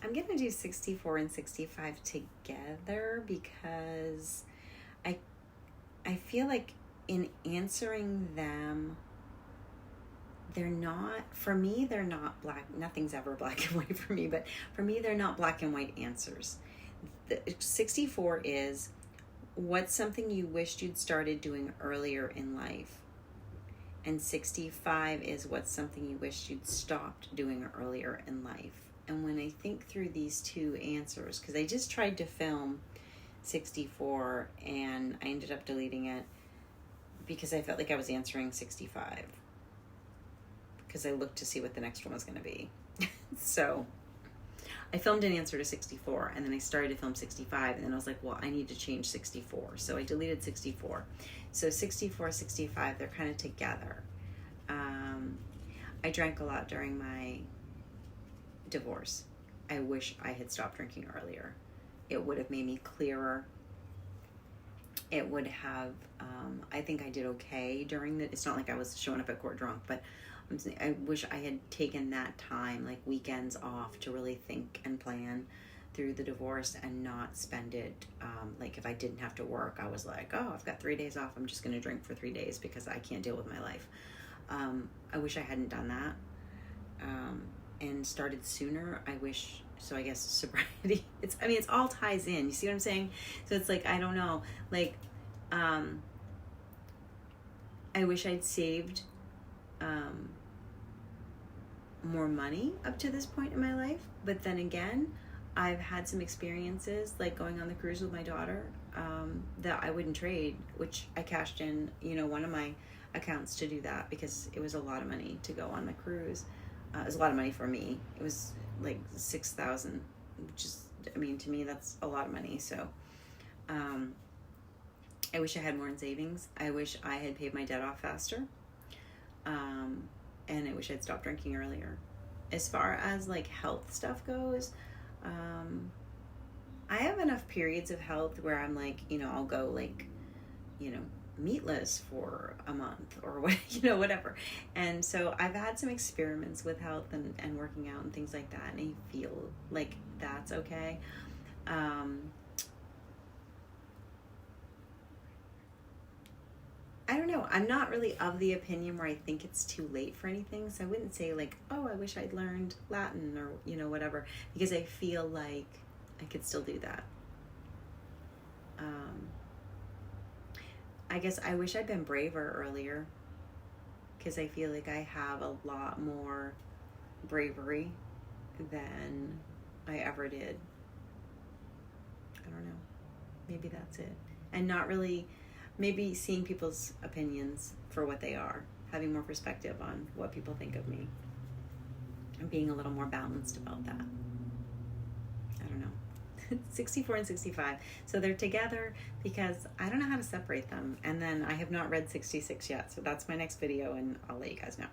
I'm going to do 64 and 65 together because I feel like in answering them, they're not, for me, they're not black. Nothing's ever black and white for me, but for me, they're not black and white answers. 64 is, what's something you wished you'd started doing earlier in life? And 65 is, what's something you wished you'd stopped doing earlier in life? And when I think through these two answers, because I just tried to film 64 and I ended up deleting it because I felt like I was answering 65 because I looked to see what the next one was going to be. So I filmed an answer to 64 and then I started to film 65 and then I was like, well, I need to change 64. So I deleted 64. So 64, 65, they're kind of together. I drank a lot during my divorce. I wish I had stopped drinking earlier. It would have made me clearer. It would have, I think I did okay during the, it's not like I was showing up at court drunk, but I wish I had taken that time, like weekends off, to really think and plan through the divorce and not spend it, like if I didn't have to work, I was like, oh, I've got 3 days off, I'm just going to drink for 3 days because I can't deal with my life. I wish I hadn't done that and started sooner. I wish, so I guess sobriety, it's all ties in, you see what I'm saying? So it's like, I don't know, like, I wish I'd saved more money up to this point in my life, but then again, I've had some experiences like going on the cruise with my daughter that I wouldn't trade, which I cashed in, one of my accounts to do that because it was a lot of money to go on the cruise. It was a lot of money for me. It was like $6,000, which is, to me, that's a lot of money. So I wish I had more in savings. I wish I had paid my debt off faster. And I wish I'd stopped drinking earlier. As far as like health stuff goes, I have enough periods of health where I'm like, I'll go like, meatless for a month or what, whatever. And so I've had some experiments with health and working out and things like that. And I feel like that's okay. I don't know. I'm not really of the opinion where I think it's too late for anything. So I wouldn't say like, oh, I wish I'd learned Latin or, whatever, because I feel like I could still do that. I guess I wish I'd been braver earlier because I feel like I have a lot more bravery than I ever did. I don't know. Maybe that's it. And not really, maybe seeing people's opinions for what they are, having more perspective on what people think of me, and being a little more balanced about that. I don't know. 64 and 65. So they're together because I don't know how to separate them. And then I have not read 66 yet. So that's my next video and I'll let you guys know.